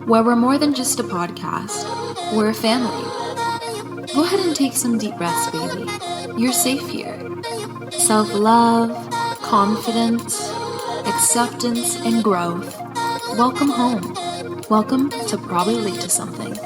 where we're more than just a podcast, we're a family. Go ahead and take some deep breaths, baby. You're safe here. Self-love, confidence, acceptance, and growth. Welcome home. Welcome to Probably Late to Something.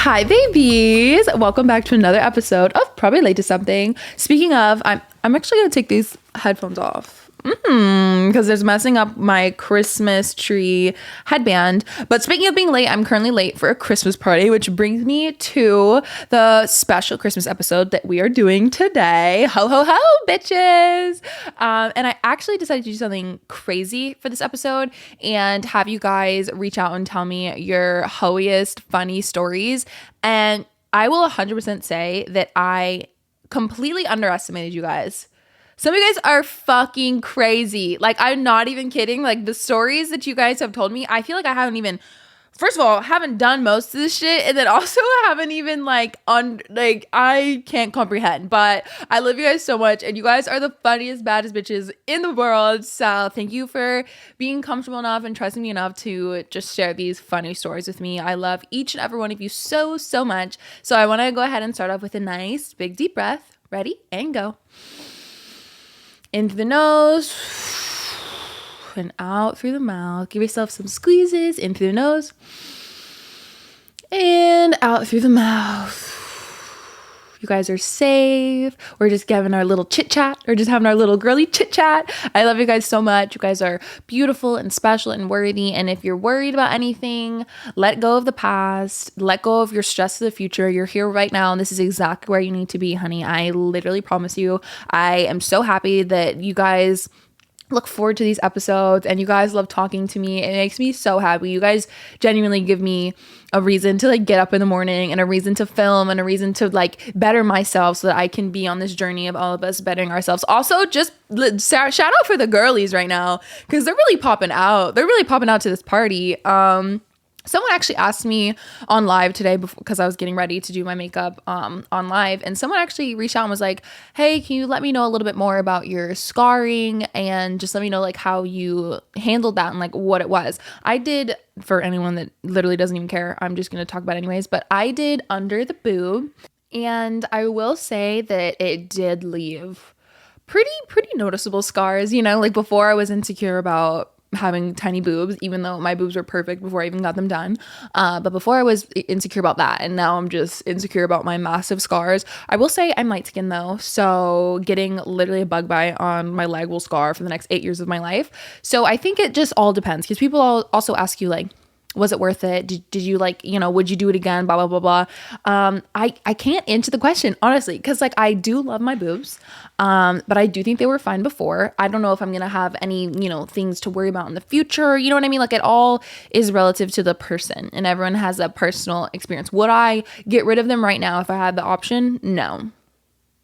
Hi babies! Welcome back to another episode of Probably Late to Something. Speaking of, I'm actually gonna take these headphones off because there's messing up my Christmas tree headband. But speaking of being late, I'm currently late for a Christmas party, which brings me to the special Christmas episode that we are doing today. Ho ho ho, bitches! And I actually decided to do something crazy for this episode and have you guys reach out and tell me your HOEist funny stories. And I will 100% say that I completely underestimated you guys. Some of you guys are fucking crazy. Like, I'm not even kidding. Like, the stories that you guys have told me, I feel like I haven't even, first of all, haven't done most of this shit. And then also haven't even I can't comprehend. But I love you guys so much. And you guys are the funniest, baddest bitches in the world. So thank you for being comfortable enough and trusting me enough to just share these funny stories with me. I love each and every one of you so, so much. So I want to go ahead and start off with a nice, big, deep breath. Ready? And go. In through the nose and out through the mouth. Give yourself some squeezes. In through the nose and out through the mouth. You guys are safe. We're just having our little chit chat. We're just having our little girly chit chat. I love you guys so much. You guys are beautiful and special and worthy. And if you're worried about anything, let go of the past. Let go of your stress of the future. You're here right now. And this is exactly where you need to be, honey. I literally promise you. I am so happy that you guys look forward to these episodes and you guys love talking to me. It makes me so happy. You guys genuinely give me a reason to get up in the morning and a reason to film and a reason to better myself so that I can be on this journey of all of us bettering ourselves. Also, just shout out for the girlies right now because they're really popping out. They're really popping out to this party. Someone actually asked me on live today because I was getting ready to do my makeup on live, and someone actually reached out and was like, hey, can you let me know a little bit more about your scarring and just let me know how you handled that and what it was. I did, for anyone that literally doesn't even care, I'm just going to talk about it anyways, but I did under the boob, and I will say that it did leave pretty noticeable scars. Before I was insecure about having tiny boobs, even though my boobs were perfect before I even got them done. But before I was insecure about that, and now I'm just insecure about my massive scars. I will say I'm light skinned though, so getting literally a bug bite on my leg will scar for the next 8 years of my life. So I think it just all depends, because people also ask you was it worth it? Did you would you do it again? Blah, blah, blah, blah. I can't answer the question, honestly, because I do love my boobs. But I do think they were fine before. I don't know if I'm going to have any, things to worry about in the future. You know what I mean? It all is relative to the person, and everyone has a personal experience. Would I get rid of them right now if I had the option? No.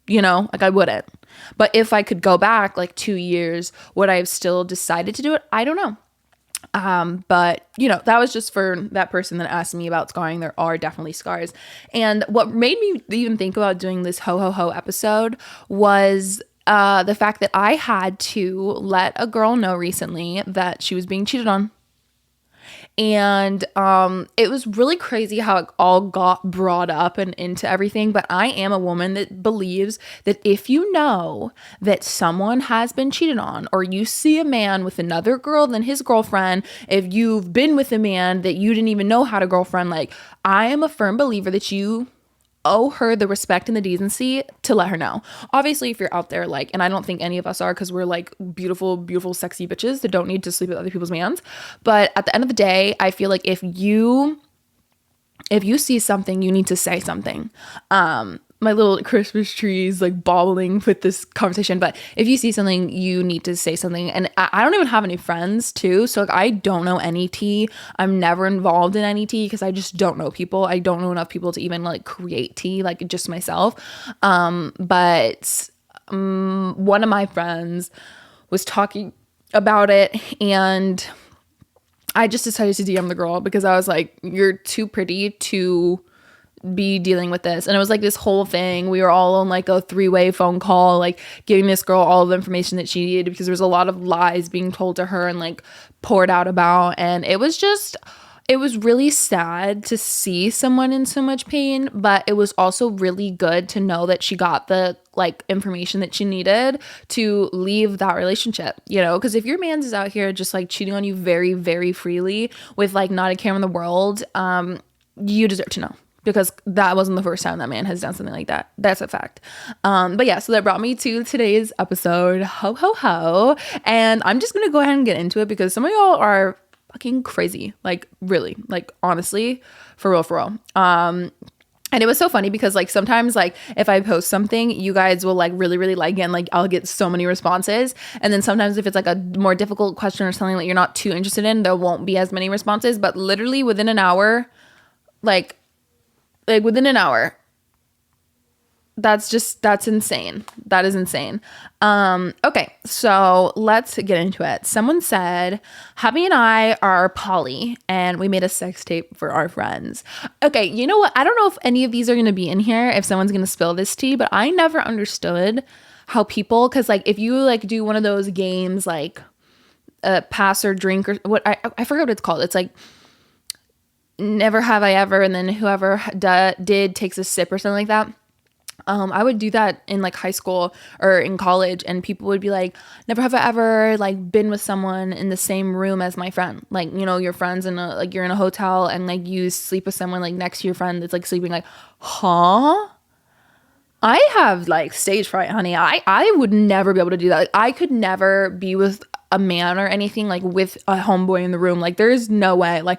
I wouldn't. But if I could go back 2 years, would I have still decided to do it? I don't know. But that was just for that person that asked me about scarring. There are definitely scars. And what made me even think about doing this ho ho ho episode was the fact that I had to let a girl know recently that she was being cheated on. And it was really crazy how it all got brought up and into everything. But I am a woman that believes that if you know that someone has been cheated on, or you see a man with another girl than his girlfriend, if you've been with a man that you didn't even know had a girlfriend, I am a firm believer that you owe her the respect and the decency to let her know. Obviously, if you're out there and I don't think any of us are, because we're beautiful sexy bitches that don't need to sleep with other people's mans, but at the end of the day, I feel like if you see something, you need to say something. My little Christmas tree is bobbling with this conversation, but if you see something, you need to say something. And I don't even have any friends too, so I don't know any tea. I'm never involved in any tea because I just don't know people. I don't know enough people to even create tea, just myself. But one of my friends was talking about it, and I just decided to DM the girl because I was like, you're too pretty to be dealing with this. And it was like this whole thing. We were all on like a 3-way phone call, like giving this girl all the information that she needed, because there was a lot of lies being told to her and like poured out about. And it was really sad to see someone in so much pain, but it was also really good to know that she got the like information that she needed to leave that relationship, you know, because if your man's is out here just like cheating on you very, very freely with like not a care in the world, you deserve to know, because that wasn't the first time that man has done something like that. That's a fact. But yeah, so that brought me to today's episode. Ho, ho, ho. And I'm just going to go ahead and get into it, because some of y'all are fucking crazy. Like, really, like, honestly, for real, for real. And it was so funny because like sometimes like if I post something, you guys will like really, really like it, and like I'll get so many responses. And then sometimes if it's like a more difficult question or something that you're not too interested in, there won't be as many responses. But literally within an hour, like within an hour, that's insane. That is insane. Okay, so let's get into it. Someone said, Hubby and I are poly and we made a sex tape for our friends. Okay, you know what? I don't know if any of these are going to be in here, if someone's going to spill this tea, but I never understood how people, because like if you like do one of those games like pass or drink or what, I forget what it's called. It's like never have I ever, and then whoever did takes a sip or something like that. I would do that in like high school or in college, and people would be like, never have I ever like been with someone in the same room as my friend. Like, you know, your friends in a, like you're in a hotel and like you sleep with someone like next to your friend that's like sleeping, like, huh? I have like stage fright, honey. I would never be able to do that. Like, I could never be with a man or anything like with a homeboy in the room. Like there's no way. Like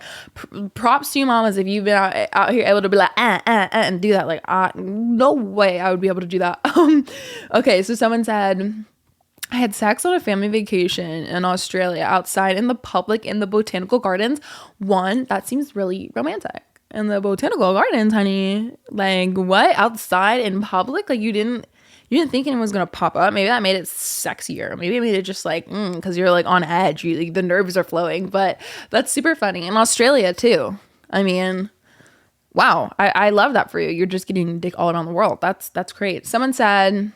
props to you mamas if you've been out here able to be like and do that. Like no way I would be able to do that. Okay, so someone said, I had sex on a family vacation in Australia outside in the public in the botanical gardens. One, that seems really romantic. In the botanical gardens, honey. Like what? Outside in public? Like you didn't think anyone was gonna pop up. Maybe that made it sexier. Maybe it made it just like because you're like on edge. You like, the nerves are flowing. But that's super funny. In Australia too. I mean, wow. I love that for you. You're just getting dick all around the world. That's great. Someone said,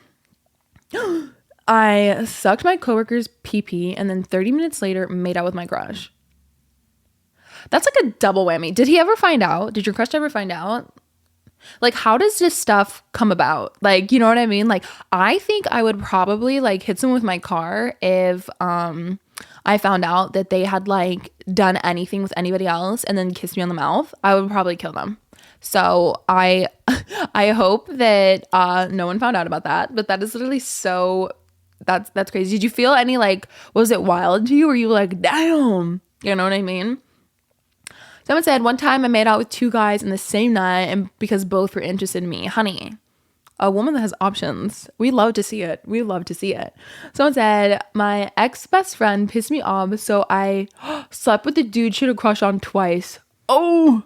I sucked my coworker's pee-pee and then 30 minutes later made out with my crush. That's like a double whammy. Did he ever find out? Did your crush ever find out? Like, how does this stuff come about? Like, you know what I mean? Like, I think I would probably like hit someone with my car if I found out that they had like done anything with anybody else and then kissed me on the mouth. I would probably kill them. So I hope that no one found out about that. But that is literally so that's crazy. Did you feel any like, was it wild to you? Or were you like, damn? You know what I mean? Someone said, one time I made out with 2 guys in the same night and because both were interested in me. Honey, a woman that has options. We love to see it. We love to see it. Someone said, my ex-best friend pissed me off, so I slept with the dude she had a crush on twice. Oh,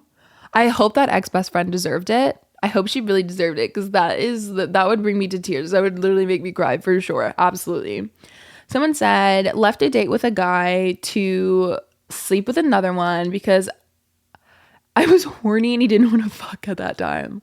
I hope that ex-best friend deserved it. I hope she really deserved it, because that would bring me to tears. That would literally make me cry for sure. Absolutely. Someone said, left a date with a guy to sleep with another one because I was horny and he didn't want to fuck at that time.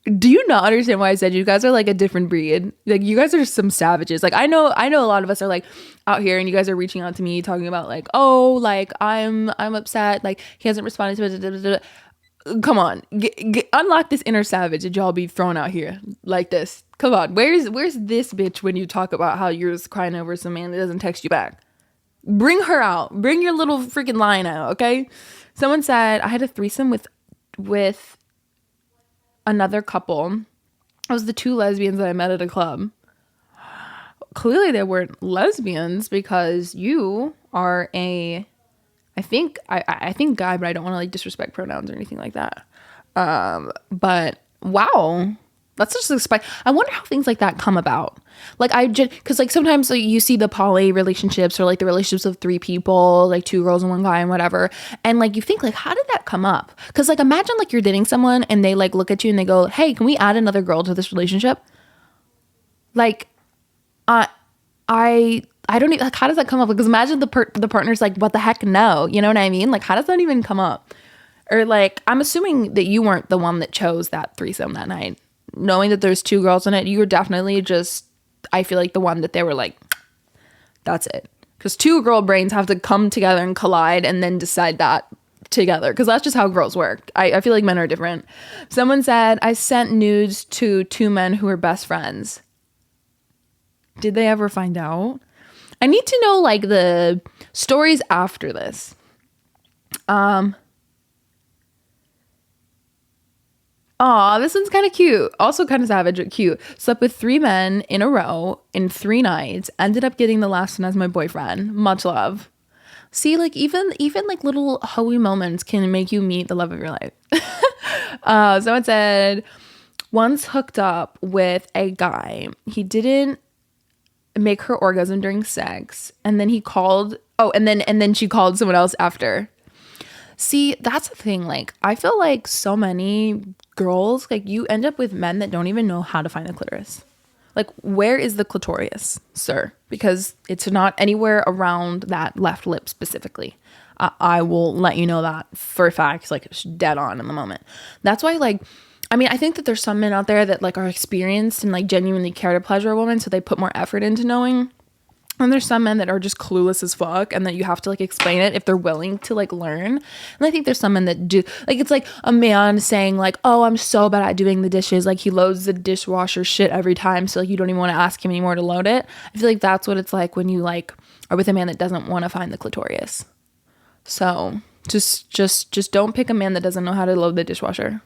Do you not understand why I said you guys are like a different breed? Like you guys are some savages. Like I know a lot of us are like out here and you guys are reaching out to me talking about like, oh, like I'm upset. Like he hasn't responded to it. Come on, unlock this inner savage that y'all be thrown out here like this. Come on, where's this bitch when you talk about how you're just crying over some man that doesn't text you back? Bring her out. Bring your little freaking line out, okay? Someone said, I had a threesome with another couple. It was the 2 lesbians that I met at a club. Clearly they weren't lesbians because you are I think guy, but I don't want to like disrespect pronouns or anything like that. But wow. That's just expect. I wonder how things like that come about. Like because like sometimes like you see the poly relationships or like the relationships of 3 people, like 2 girls and 1 guy and whatever, and like you think like how did that come up? Because like imagine like you're dating someone and they like look at you and they go, hey, can we add another girl to this relationship? Like, I don't even like how does that come up? Because imagine the partner's like, what the heck, no, you know what I mean? Like how does that even come up? Or like, I'm assuming that you weren't the one that chose that threesome that night. Knowing that there's 2 girls in it, you were definitely just, I feel like the one that they were like, that's it. Because 2 girl brains have to come together and collide and then decide that together. Because that's just how girls work. I feel like men are different. Someone said, I sent nudes to 2 men who were best friends. Did they ever find out? I need to know like the stories after this. Aw, this one's kind of cute. Also kind of savage, but cute. Slept with 3 men in a row in 3 nights. Ended up getting the last one as my boyfriend. Much love. See, like even like little HOE moments can make you meet the love of your life. Someone said, once hooked up with a guy. He didn't make her orgasm during sex, and then he called. Oh, and then she called someone else after. See, that's the thing. Like, I feel like so many girls, like, you end up with men that don't even know how to find the clitoris. Like, where is the clitoris, sir? Because it's not anywhere around that left lip specifically. I will let you know that for a fact, like, it's dead on in the moment. That's why, like, I mean, I think that there's some men out there that, like, are experienced and, like, genuinely care to pleasure a woman, so they put more effort into knowing. And there's some men that are just clueless as fuck and that you have to like explain it if they're willing to like learn. And I think there's some men that do, like, it's like a man saying like, oh, I'm so bad at doing the dishes. Like, he loads the dishwasher shit every time. So like, you don't even want to ask him anymore to load it. I feel like that's what it's like when you like are with a man that doesn't want to find the clitoris. So just don't pick a man that doesn't know how to load the dishwasher.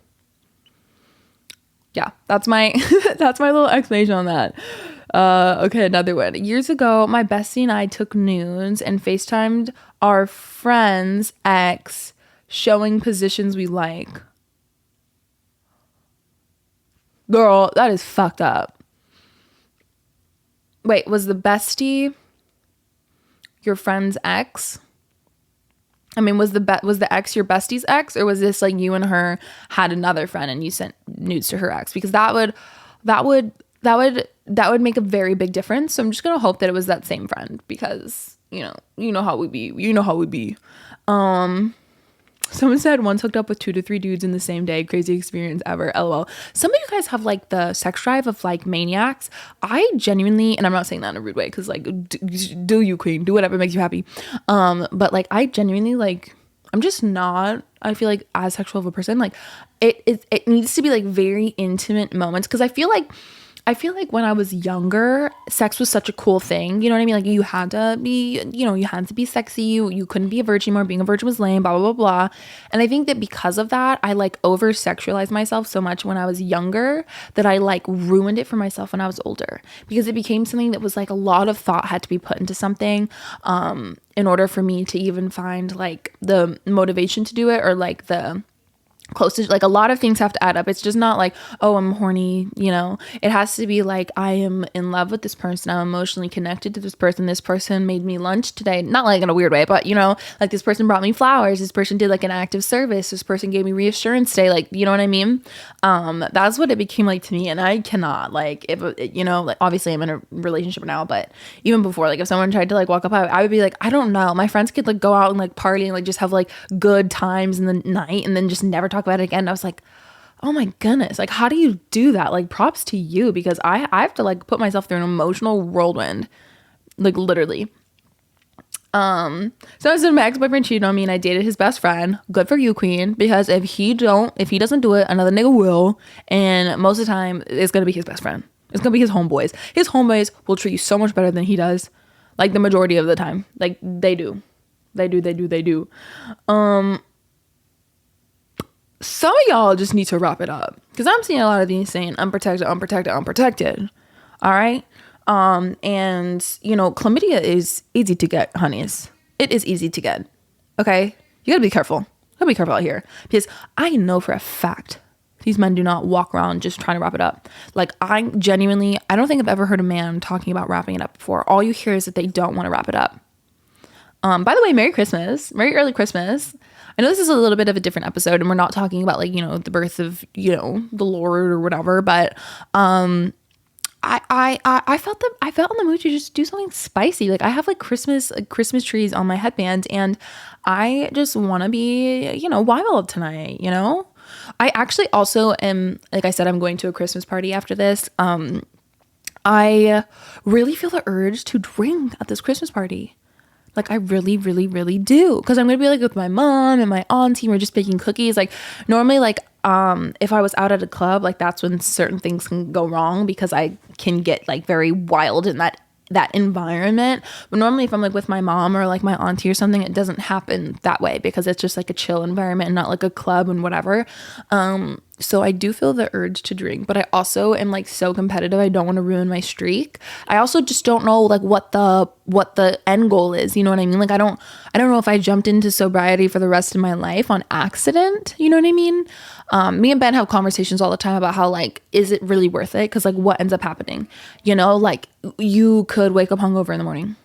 Yeah, that's my, that's my little explanation on that. Okay, another one. Years ago, my bestie and I took nudes and FaceTimed our friend's ex, showing positions we like. Girl, that is fucked up. Wait, was the bestie your friend's ex? I mean, was the ex your bestie's ex, or was this like you and her had another friend and you sent nudes to her ex? Because that would make a very big difference. So I'm just gonna hope that it was that same friend, because you know how we be. Someone said once hooked up with 2 to 3 dudes in the same day. Crazy experience ever. LOL. Some of you guys have like the sex drive of like maniacs. I genuinely, and I'm not saying that in a rude way, because like do you, queen, do whatever makes you happy. But like I genuinely like, I'm just not, I feel like as sexual of a person. Like it needs to be like very intimate moments, because I feel like when I was younger, sex was such a cool thing. You know what I mean? Like, you had to be sexy. You couldn't be a virgin anymore. Being a virgin was lame, blah, blah, blah, blah. And I think that because of that, I like over-sexualized myself so much when I was younger that I like ruined it for myself when I was older, because it became something that was like a lot of thought had to be put into something in order for me to even find like the motivation to do it, or like the closest, like a lot of things have to add up. It's just not like, oh, I'm horny, it has to be like, I am in love with this person, I'm emotionally connected to this person made me lunch today, not like in a weird way, but like this person brought me flowers, this person did like an act of service, this person gave me reassurance today, like, you know what I mean? That's what it became like to me. And I cannot, like, if like, obviously I'm in a relationship now, but even before, like if someone tried to like walk up, I would be like, I don't know, my friends could like go out and like party and like just have like good times in the night and then just never talk about it again. And I was like, oh my goodness, like how do you do that? Like props to you, because I have to like put myself through an emotional whirlwind, like literally. So I said my ex-boyfriend cheated on me and I dated his best friend. Good for you, queen, because if he doesn't do it, another nigga will. And most of the time it's gonna be his best friend. It's gonna be his homeboys. His homeboys will treat you so much better than he does, like the majority of the time. Like they do. Some of y'all just need to wrap it up, because I'm seeing a lot of these saying unprotected. All right. And chlamydia is easy to get, honeys. It is easy to get. Okay. You gotta be careful. Out here, because I know for a fact these men do not walk around just trying to wrap it up. Like I don't think I've ever heard a man talking about wrapping it up before. All you hear is that they don't want to wrap it up. By the way, Merry Christmas. Merry early Christmas. I know this is a little bit of a different episode and we're not talking about like, the birth of, the Lord or whatever, but I felt in the mood to just do something spicy. Like I have like Christmas trees on my headband, and I just want to be, wild tonight, I actually also am, like I said, I'm going to a Christmas party after this. I really feel the urge to drink at this Christmas party. Like I really, really, really do. Cause I'm going to be like with my mom and my auntie. We're just baking cookies. Like normally, like, if I was out at a club, like that's when certain things can go wrong because I can get like very wild in that environment. But normally if I'm like with my mom or like my auntie or something, it doesn't happen that way because it's just like a chill environment and not like a club and whatever. So I do feel the urge to drink, but I also am like so competitive. I don't want to ruin my streak. I also just don't know like what the end goal is. You know what I mean? Like I don't know if I jumped into sobriety for the rest of my life on accident. You know what I mean? Me and Ben have conversations all the time about how like, is it really worth it? Cause like what ends up happening, like you could wake up hungover in the morning.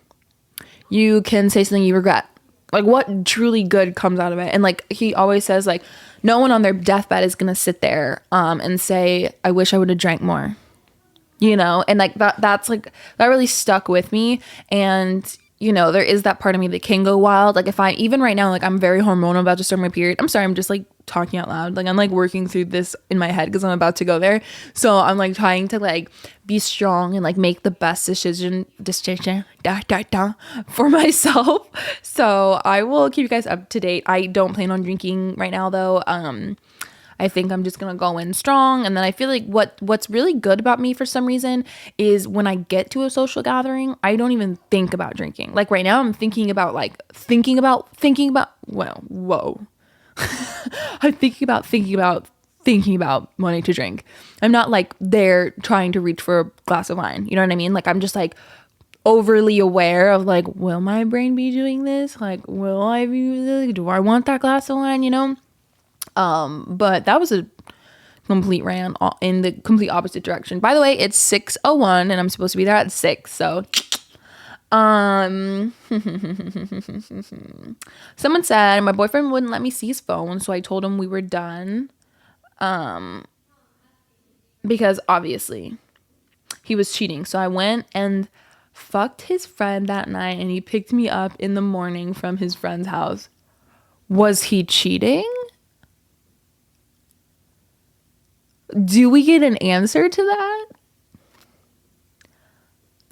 You can say something you regret. Like what truly good comes out of it? And like he always says like no one on their deathbed is gonna sit there and say, I wish I would have drank more. And like that's like that really stuck with me. And there is that part of me that can go wild. Like if I even right now, like I'm very hormonal about to start my period. I'm sorry, I'm just like talking out loud. Like I'm like working through this in my head because I'm about to go there. So I'm like trying to like be strong and like make the best decision for myself. So I will keep you guys up to date. I don't plan on drinking right now though. I think I'm just gonna go in strong. And then I feel like what's really good about me for some reason is when I get to a social gathering, I don't even think about drinking. Like right now I'm thinking about well, whoa. I'm thinking about wanting to drink. I'm not like there trying to reach for a glass of wine. You know what I mean? Like I'm just like overly aware of like, will my brain be doing this? Like, will I be, do I want that glass of wine? But that was a complete rant in the complete opposite direction. By the way, it's 6:01 and I'm supposed to be there at 6. So, someone said my boyfriend wouldn't let me see his phone. So I told him we were done. Because obviously he was cheating. So I went and fucked his friend that night and he picked me up in the morning from his friend's house. Was he cheating? Do we get an answer to that?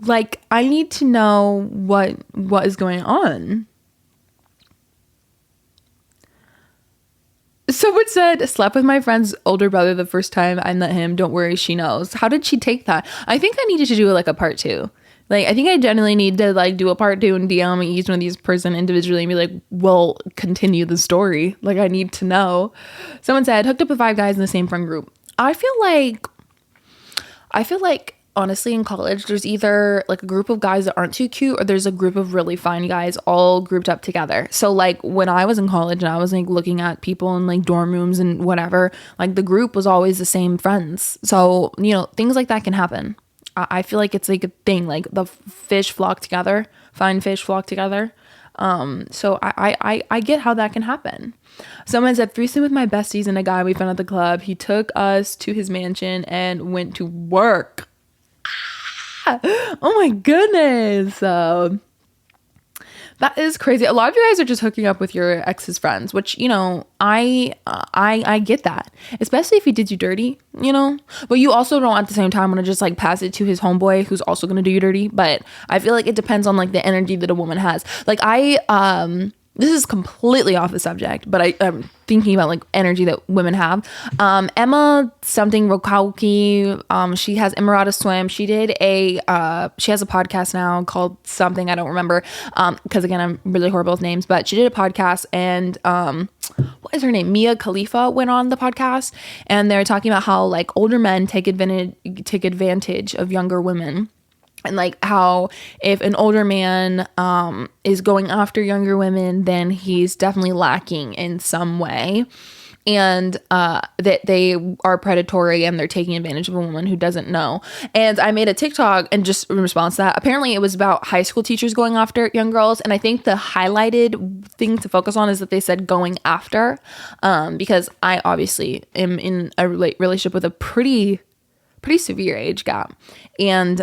Like, I need to know what is going on. Someone said, slept with my friend's older brother the first time I met him. Don't worry, she knows. How did she take that? I think I needed to do like a part 2. Like, I think I generally need to like do a part 2 and DM each one of these person individually and be like, well, continue the story. Like, I need to know. Someone said, hooked up with 5 guys in the same friend group. I feel like honestly in college there's either like a group of guys that aren't too cute or there's a group of really fine guys all grouped up together. So like when I was in college and I was like looking at people in like dorm rooms and whatever, like the group was always the same friends. So things like that can happen. I feel like it's like a thing, like the fish flock together, fine fish flock together. So I get how that can happen. Someone said threesome with my besties and a guy we found at the club. He took us to his mansion and went to work. Oh my goodness. That is crazy. A lot of you guys are just hooking up with your ex's friends, which, I get that, especially if he did you dirty, but you also don't at the same time want to just like pass it to his homeboy who's also going to do you dirty. But I feel like it depends on like the energy that a woman has. Like this is completely off the subject, but I'm thinking about like energy that women have. Emma something Rokauki, she has Emirata Swim. She did she has a podcast now called something, I don't remember. Because again, I'm really horrible with names, but she did a podcast and what is her name? Mia Khalifa went on the podcast and they're talking about how like older men take advantage of younger women. And like how if an older man is going after younger women, then he's definitely lacking in some way. And that they are predatory and they're taking advantage of a woman who doesn't know. And I made a TikTok and just in response to that, apparently it was about high school teachers going after young girls. And I think the highlighted thing to focus on is that they said going after, because I obviously am in a relationship with a pretty pretty severe age gap. And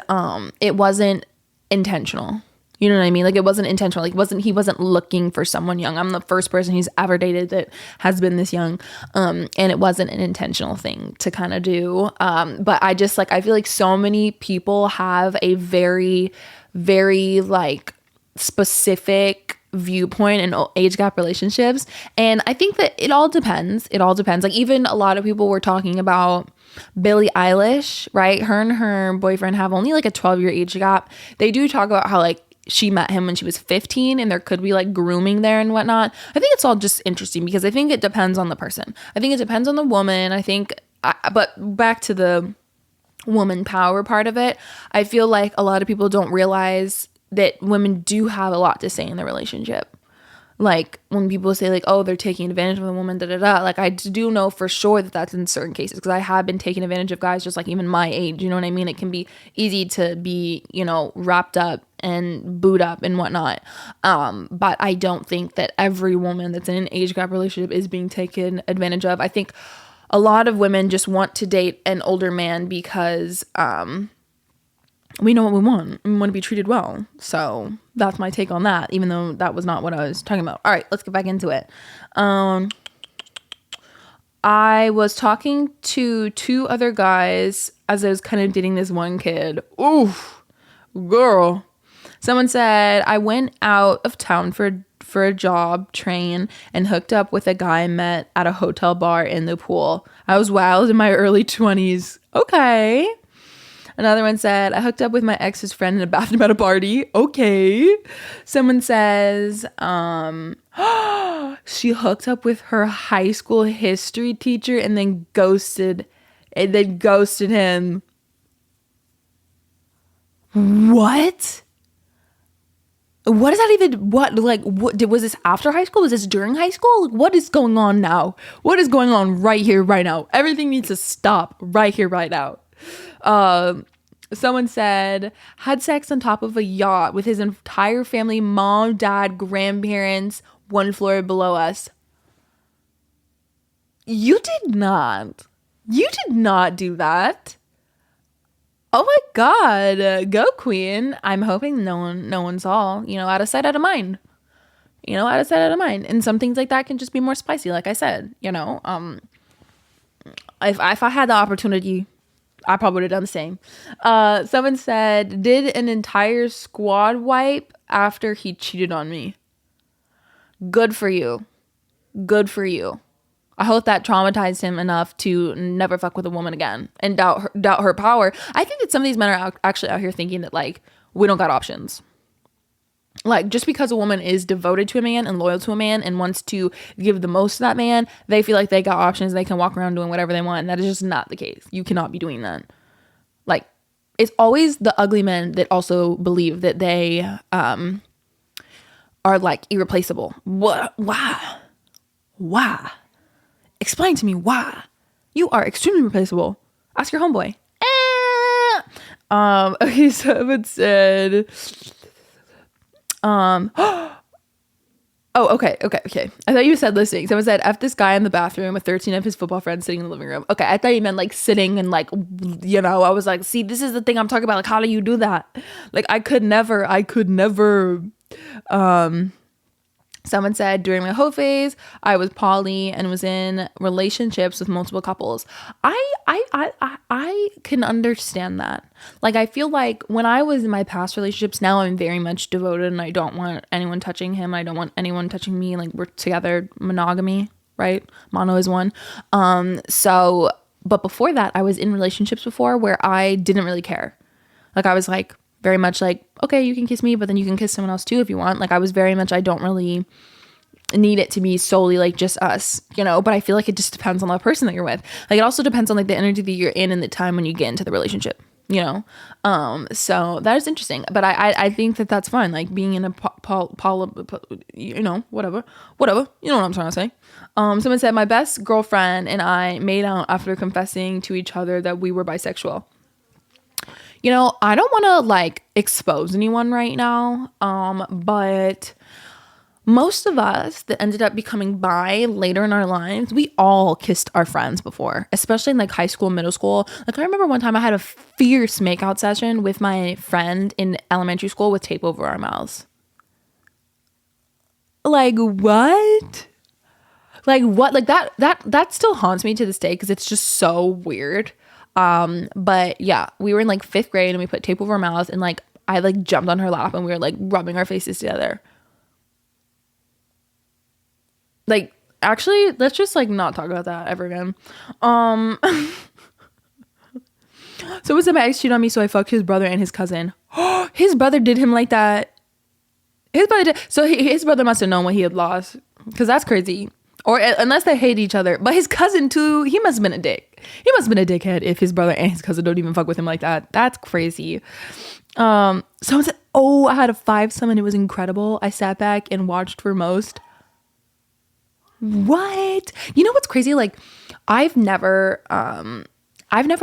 it wasn't intentional. You know what I mean? Like, it wasn't intentional. Like, he wasn't looking for someone young. I'm the first person he's ever dated that has been this young. And it wasn't an intentional thing to kind of do. But I just, like, I feel like so many people have a very, very, like, specific viewpoint in age gap relationships. And I think that it all depends. It all depends. Like, even a lot of people were talking about Billie Eilish, right? Her and her boyfriend have only like a 12-year age gap. They do talk about how, like, she met him when she was 15 and there could be like grooming there and whatnot. I think it's all just interesting because I think it depends on the person. I think it depends on the woman. But back to the woman power part of it, I feel like a lot of people don't realize that women do have a lot to say in the relationship. Like, when people say, like, oh, they're taking advantage of a woman, like, I do know for sure that that's in certain cases, because I have been taking advantage of guys just like even my age, you know what I mean? It can be easy to be, you know, wrapped up and booed up and whatnot. But I don't think that every woman that's in an age gap relationship is being taken advantage of. I think a lot of women just want to date an older man because, we know what we want. We want to be treated well. So that's my take on that, even though that was not what I was talking about. All right, let's get back into it. I was talking to 2 other guys as I was kind of dating this one kid. Oof, girl. Someone said, I went out of town for a job train and hooked up with a guy I met at a hotel bar in the pool. I was wild in my early 20s. Okay. Another one said, I hooked up with my ex's friend in a bathroom at a party. Okay. Someone says, she hooked up with her high school history teacher and then ghosted him. What? What is that even? Was this after high school? Was this during high school? Like, what is going on now? What is going on right here, right now? Everything needs to stop right here, right now. Someone said, had sex on top of a yacht with his entire family, mom, dad, grandparents, 1 floor below us. You did not do that. Oh my God, go queen. I'm hoping no one saw, out of sight, out of mind. Out of sight, out of mind. And some things like that can just be more spicy, like I said, if I had the opportunity, I probably would have done the same. Someone said, did an entire squad wipe after he cheated on me. Good for you. Good for you. I hope that traumatized him enough to never fuck with a woman again and doubt her power. I think that some of these men are actually out here thinking that, like, we don't got options. Like, just because a woman is devoted to a man and loyal to a man and wants to give the most to that man, they feel like they got options. They can walk around doing whatever they want. And that is just not the case. You cannot be doing that. Like, it's always the ugly men that also believe that they are, like, irreplaceable. What? Why? Explain to me why. You are extremely replaceable. Ask your homeboy. Okay, someone said... Oh, okay. I thought you said listening. Someone said, F this guy in the bathroom with 13 of his football friends sitting in the living room. Okay, I thought you meant, like, sitting and, like, I was like, see, this is the thing I'm talking about. Like, how do you do that? Like, I could never, someone said, during my HOE phase, I was poly and was in relationships with multiple couples. I can understand that. Like, I feel like when I was in my past relationships, now I'm very much devoted and I don't want anyone touching him. I don't want anyone touching me. Like, we're together, monogamy, right? Mono is one. But before that, I was in relationships before where I didn't really care. Like, I was like, very much like, okay, you can kiss me, but then you can kiss someone else too if you want. Like, I was very much, I don't really need it to be solely like just us, but I feel like it just depends on the person that you're with. Like, it also depends on like the energy that you're in and the time when you get into the relationship, so that is interesting. But I think that that's fine. Like, being in a whatever, you know what I'm trying to say. Someone said, my best girlfriend and I made out after confessing to each other that we were bisexual. I don't want to like expose anyone right now, but most of us that ended up becoming bi later in our lives, we all kissed our friends before, especially in like high school, middle school. Like I remember one time I had a fierce makeout session with my friend in elementary school with tape over our mouths. Like what? Like what? Like that still haunts me to this day because it's just so weird. But yeah, we were in like 5th grade and we put tape over our mouths and like I like jumped on her lap and we were like rubbing our faces together. Like, actually, let's just like not talk about that ever again. So what's up? My ex cheated on me, so I fucked his brother and his cousin. His brother did him like that. His brother did. So his brother must have known what he had lost, because that's crazy. Or unless they hate each other. But his cousin too, he must have been a dick. He must have been a dickhead if his brother and his cousin don't even fuck with him like that. That's crazy. Someone said, oh, I had a 5-some and it was incredible. I sat back and watched for most. What? You know what's crazy? Like, I've never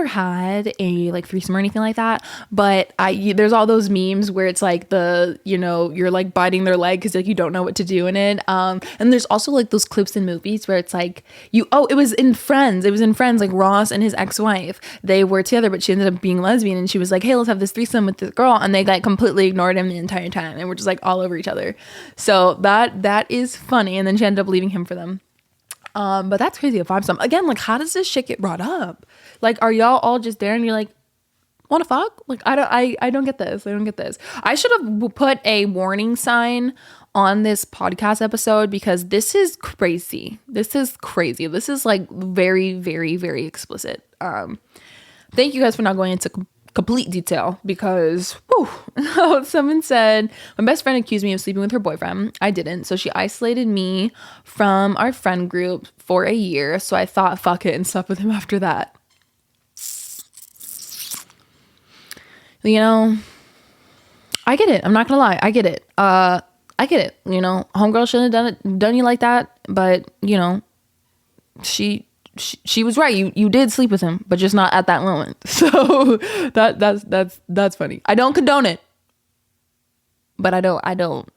had a like threesome or anything like that, but there's all those memes where it's like you're like biting their leg because like you don't know what to do in it. And there's also like those clips in movies where it's like it was in Friends. It was in Friends, like Ross and his ex-wife. They were together, but she ended up being lesbian, and she was like, hey, let's have this threesome with this girl, and they like completely ignored him the entire time and were just like all over each other. So that is funny. And then she ended up leaving him for them. But that's crazy. If I'm again, like, how does this shit get brought up? Like, are y'all all just there and you're like, want to fuck? Like, I don't get this. I don't get this. I should have put a warning sign on this podcast episode because this is crazy. This is crazy. This is like very, very, very explicit. Thank you guys for not going into complete detail because whew, someone said my best friend accused me of sleeping with her boyfriend. I didn't, so she isolated me from our friend group for a year, so I thought fuck it and slept with him after that. You know, I get it. I'm not gonna lie, I get it. I get it. You know, homegirl shouldn't have done you like that, but you know, she was right. You did sleep with him, but just not at that moment. So that's funny. I don't condone it, but I don't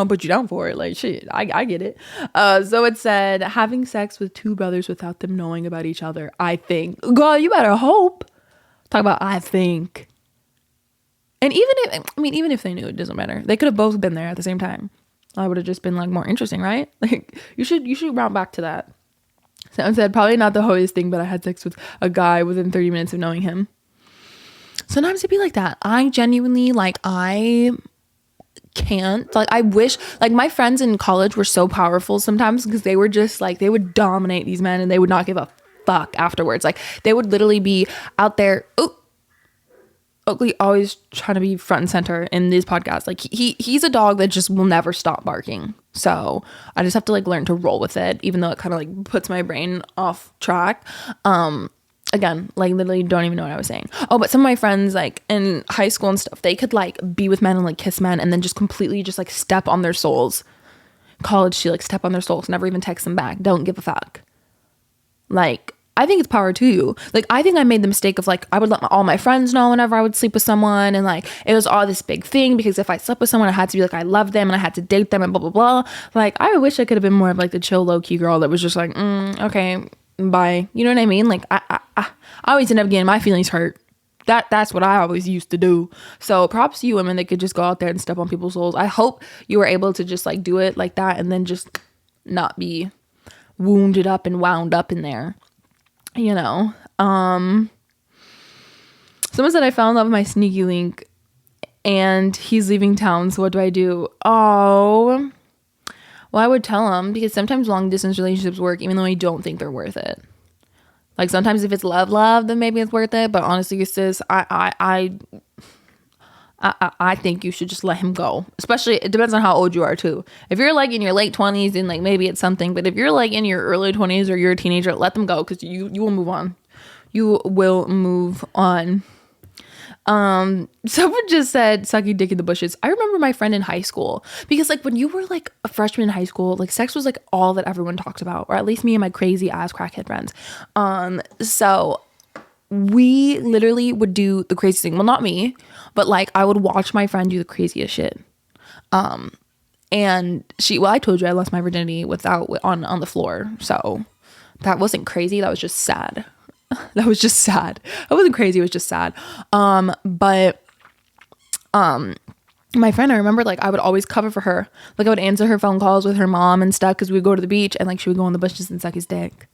put you down for it. Like shit, I get it. So it said having sex with 2 brothers without them knowing about each other. I think, girl, you better hope. Talk about I think. And even if they knew, it doesn't matter. They could have both been there at the same time. That would have just been like more interesting, right? Like you should round back to that. Someone said, probably not the HOE thing, but I had sex with a guy within 30 minutes of knowing him. Sometimes it'd be like that. I genuinely, like, I can't. Like, I wish, like, my friends in college were so powerful sometimes because they were just, like, they would dominate these men and they would not give a fuck afterwards. Like, they would literally be out there, Oakley always trying to be front and center in these podcasts. Like he's a dog that just will never stop barking. So I just have to like learn to roll with it, even though it kind of like puts my brain off track. Again, like literally don't even know what I was saying. Oh, but some of my friends like in high school and stuff, they could like be with men and like kiss men and then just completely just like step on their souls. College, she like step on their souls, never even text them back. Don't give a fuck. Like, I think it's power to you. Like, I think I made the mistake of like, I would let all my friends know whenever I would sleep with someone. And like, it was all this big thing because if I slept with someone, I had to be like, I love them and I had to date them and blah, blah, blah. Like, I wish I could have been more of like the chill, low key girl that was just like, okay, bye. You know what I mean? Like, I always end up getting my feelings hurt. That's what I always used to do. So props to you women that could just go out there and step on people's souls. I hope you were able to just like do it like that and then just not be wounded up and wound up in there. You know, someone said I fell in love with my sneaky link and he's leaving town. So what do I do? Oh, well, I would tell him because sometimes long distance relationships work, even though I don't think they're worth it. Like sometimes if it's love, then maybe it's worth it. But honestly, sis, I think you should just let him go. Especially, it depends on how old you are too. If you're like in your late 20s, then like maybe it's something. But if you're like in your early 20s or you're a teenager, let them go because you will move on. You will move on. Someone just said sucking dick in the bushes. I remember my friend in high school because like when you were like a freshman in high school, like sex was like all that everyone talked about, or at least me and my crazy ass crackhead friends. So we literally would do the craziest thing. Well, not me, but like I would watch my friend do the craziest shit. And I told you I lost my virginity on the floor. So that wasn't crazy. That was just sad. That was just sad. That wasn't crazy. It was just sad. But my friend, I remember, like, I would always cover for her. Like, I would answer her phone calls with her mom and stuff because we would go to the beach and, like, she would go in the bushes and suck his dick.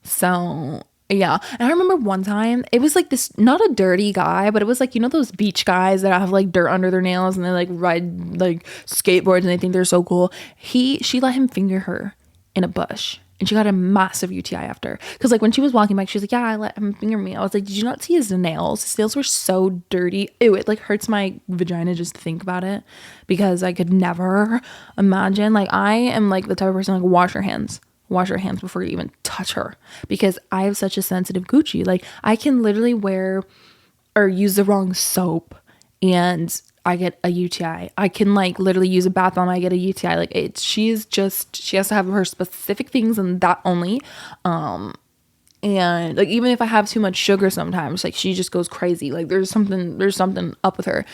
So, yeah. And I remember one time, it was, like, this, not a dirty guy, but it was, like, you know those beach guys that have, like, dirt under their nails and they, like, ride, like, skateboards and they think they're so cool. She let him finger her in a bush. And she got a massive UTI after. Because, like, when she was walking back, she was like, yeah, I let him finger me. I was like, did you not see his nails? His nails were so dirty. Ew, it, like, hurts my vagina just to think about it. Because I could never imagine. Like, I am, like, the type of person, like, wash your hands. Wash your hands before you even touch her. Because I have such a sensitive Gucci. Like, I can literally wear or use the wrong soap and I get a UTI. I can, like, literally use a bath bomb, I get a UTI. Like, she has to have her specific things and that only. And, like, even if I have too much sugar sometimes, like, she just goes crazy. Like, there's something up with her.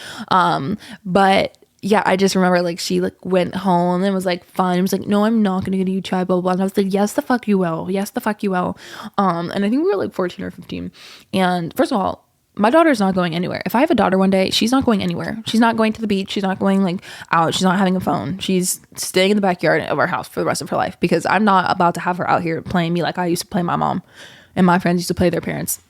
But yeah, I just remember, like, she, like, went home and was, like, fine. It was like, no, I'm not gonna get a UTI, blah, blah, blah. And I was like, yes, the fuck you will. Yes, the fuck you will. And I think we were, like, 14 or 15. And first of all, my daughter's not going anywhere. If I have a daughter one day, she's not going anywhere. She's not going to the beach. She's not going, like, out. She's not having a phone. She's staying in the backyard of our house for the rest of her life because I'm not about to have her out here playing me like I used to play my mom and my friends used to play their parents.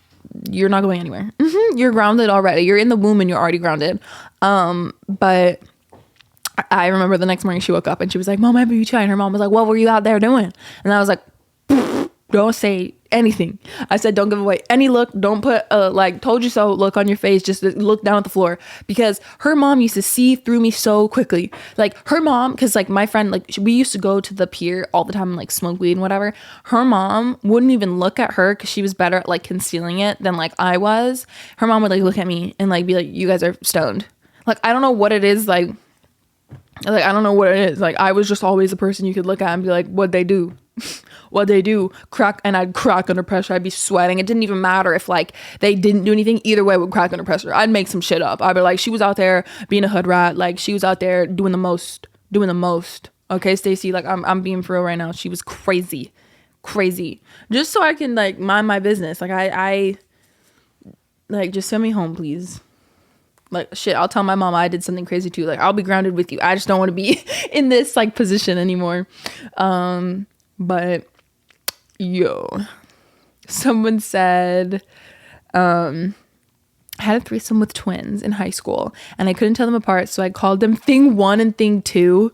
You're not going anywhere. You're grounded already. You're in the womb and you're already grounded. But I remember the next morning she woke up and she was like, Mom, I have a UTI. And her mom was like, what were you out there doing? And I was like, don't say anything. I said, don't give away any look. Don't put a, like, told you so look on your face. Just look down at the floor. Because her mom used to see through me so quickly. Like, her mom, because, like, my friend, like, we used to go to the pier all the time and, like, smoke weed and whatever. Her mom wouldn't even look at her because she was better at, like, concealing it than, like, I was. Her mom would, like, look at me and, like, be like, you guys are stoned. Like, I don't know what it is. Like, I don't know what it is. Like, I was just always the person you could look at and be like, what'd they do? What they do, crack, and I'd crack under pressure. I'd be sweating. It didn't even matter if, like, they didn't do anything. Either way, I would crack under pressure. I'd make some shit up. I'd be like, she was out there being a hood rat. Like, she was out there doing the most. Okay, Stacey, like, I'm being for real right now. She was crazy. Just so I can, like, mind my business. Like, I like, just send me home, please. Like, shit, I'll tell my mom I did something crazy too. Like, I'll be grounded with you. I just don't want to be in this, like, position anymore. But yo, someone said, I had a threesome with twins in high school and I couldn't tell them apart. So I called them thing 1 and thing 2.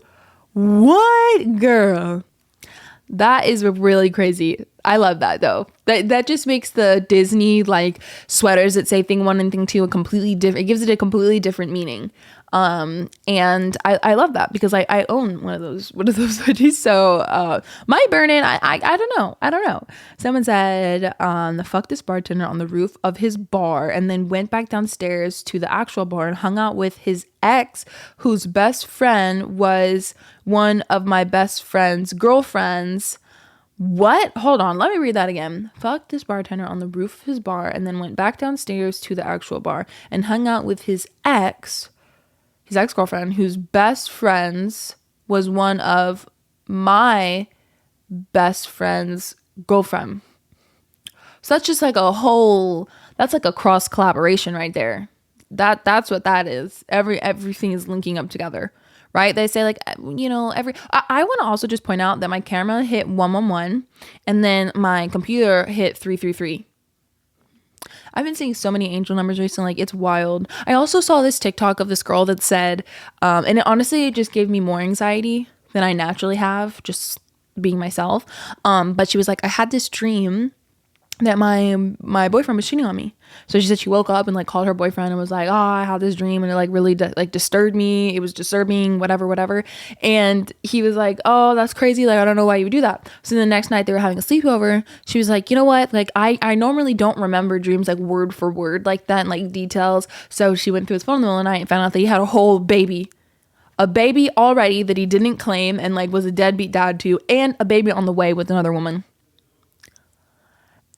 What, girl? That is really crazy. I love that though. That just makes the Disney, like, sweaters that say thing 1 and thing 2 a completely different, it gives it a completely different meaning. And I love that because I own one of those hoodies. So, might burn it. I don't know. Someone said, fuck this bartender on the roof of his bar and then went back downstairs to the actual bar and hung out with his ex, whose best friend was one of my best friend's girlfriends. What? Hold on. Let me read that again. Fuck this bartender on the roof of his bar and then went back downstairs to the actual bar and hung out with his ex-girlfriend, whose best friends was one of my best friend's girlfriend. So that's just like that's like a cross collaboration right there. That's what that is. Everything is linking up together, right? They say, like, you know, I want to also just point out that my camera hit 111 and then my computer hit 333. I've been seeing so many angel numbers recently. Like, it's wild. I also saw this TikTok of this girl that said, and it just gave me more anxiety than I naturally have, just being myself. But she was like, I had this dream that my boyfriend was cheating on me. So she said she woke up and, like, called her boyfriend and was like, oh, I had this dream and it, like, really disturbed me. It was disturbing, whatever. And he was like, oh, that's crazy. Like, I don't know why you would do that. So the next night they were having a sleepover. She was like, you know what? Like, I normally don't remember dreams, like, word for word like that and, like, details. So she went through his phone in the middle of the night and found out that he had a whole baby. A baby already that he didn't claim and, like, was a deadbeat dad to, and a baby on the way with another woman.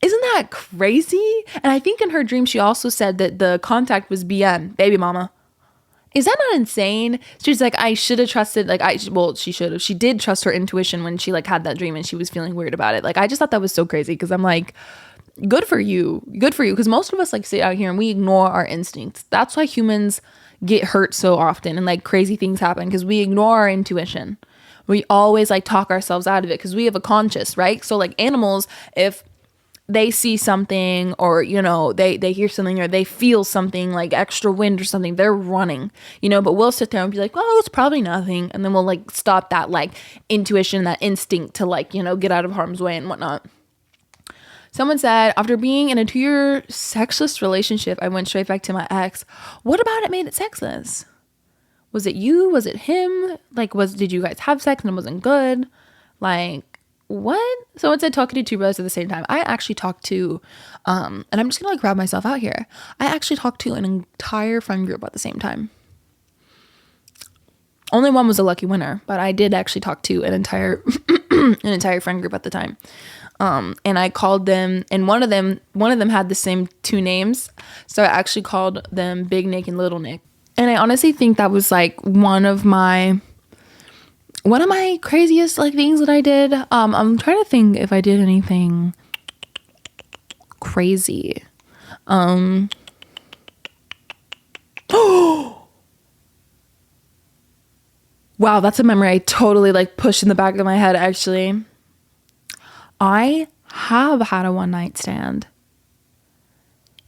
Isn't that crazy? And I think in her dream, she also said that the contact was BM, baby mama. Is that not insane? She's like, I should have trusted, like, she did trust her intuition when she like had that dream and she was feeling weird about it. Like, I just thought that was so crazy because I'm like, good for you. Because most of us like sit out here and we ignore our instincts. That's why humans get hurt so often and like crazy things happen, because we ignore our intuition. We always like talk ourselves out of it because we have a conscious, right? So like animals, if they see something or, you know, they hear something or they feel something like extra wind or something, they're running, you know, but we'll sit there and be like, oh, it's probably nothing. And then we'll like stop that like intuition, that instinct to like, you know, get out of harm's way and whatnot. Someone said, after being in a 2-year sexless relationship, I went straight back to my ex. What about it made it sexless? Was it you? Was it him? Like, did you guys have sex and it wasn't good? Like, what? Someone said talking to 2 brothers at the same time. I actually talked to, and I'm just gonna like grab myself out here. I actually talked to an entire friend group at the same time. Only one was a lucky winner, but I did actually talk to an entire friend group at the time. And I called them, and one of them had the same 2 names. So I actually called them Big Nick and Little Nick. And I honestly think that was like one of my craziest like things that I did. I'm trying to think if I did anything crazy. Wow, that's a memory I totally like pushed in the back of my head actually. I have had a one-night stand,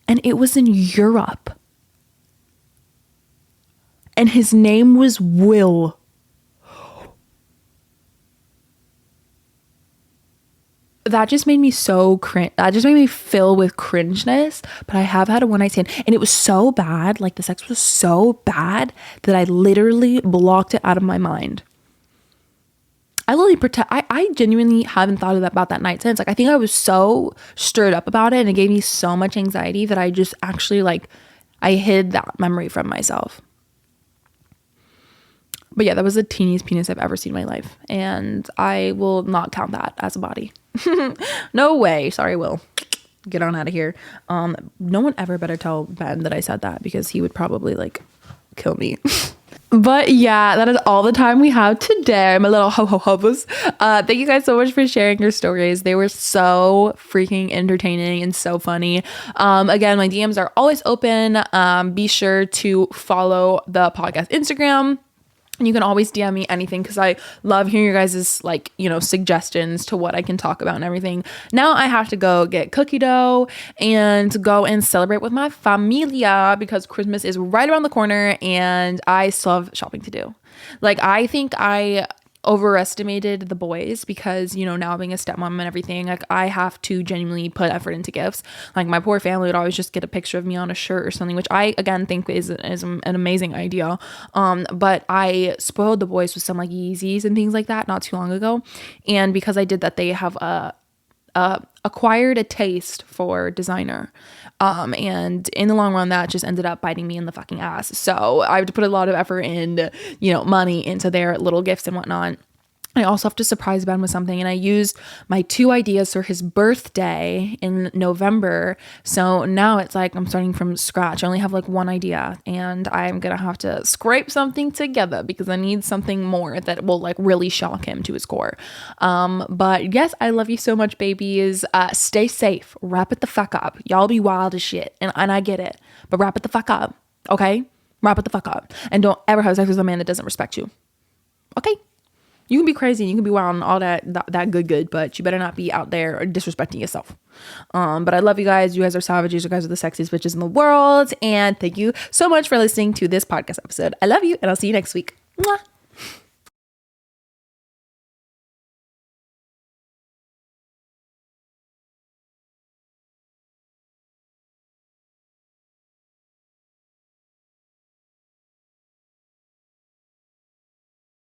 and it was in Europe, and his name was Will. That just made me so cringe. That just made me fill with cringeness. But I have had a one-night stand, and it was so bad, like the sex was so bad that I literally blocked it out of my mind. I genuinely haven't thought about that night since. Like, I think I was so stirred up about it and it gave me so much anxiety that I just actually like, I hid that memory from myself. But yeah, that was the teeniest penis I've ever seen in my life. And I will not count that as a body. No way. Sorry, Will. Get on out of here. No one ever better tell Ben that I said that, because he would probably like kill me. But yeah, that is all the time we have today. My little ho-ho-hobos. Thank you guys so much for sharing your stories. They were so freaking entertaining and so funny. Again, my DMs are always open. Be sure to follow the podcast Instagram. And you can always DM me anything, because I love hearing your guys' like, you know, suggestions to what I can talk about and everything. Now I have to go get cookie dough and go and celebrate with my familia, because Christmas is right around the corner and I still have shopping to do. Like, I think I overestimated the boys, because, you know, now being a stepmom and everything, like, I have to genuinely put effort into gifts. Like, my poor family would always just get a picture of me on a shirt or something, which I again think is an amazing idea. But I spoiled the boys with some like Yeezys and things like that not too long ago, and because I did that, they have acquired a taste for designer. And in the long run, that just ended up biting me in the fucking ass. So I have to put a lot of effort and, you know, money into their little gifts and whatnot. I also have to surprise Ben with something, and I used my 2 ideas for his birthday in November. So now it's like I'm starting from scratch. I only have like 1 idea, and I'm gonna have to scrape something together because I need something more that will like really shock him to his core. But yes, I love you so much, babies. Stay safe. Wrap it the fuck up. Y'all be wild as shit, and I get it, but wrap it the fuck up, okay? Wrap it the fuck up, and don't ever have sex with a man that doesn't respect you, okay? You can be crazy, you can be wild and all that good, but you better not be out there disrespecting yourself. But I love you guys. You guys are savages. You guys are the sexiest bitches in the world. And thank you so much for listening to this podcast episode. I love you, and I'll see you next week. Mwah.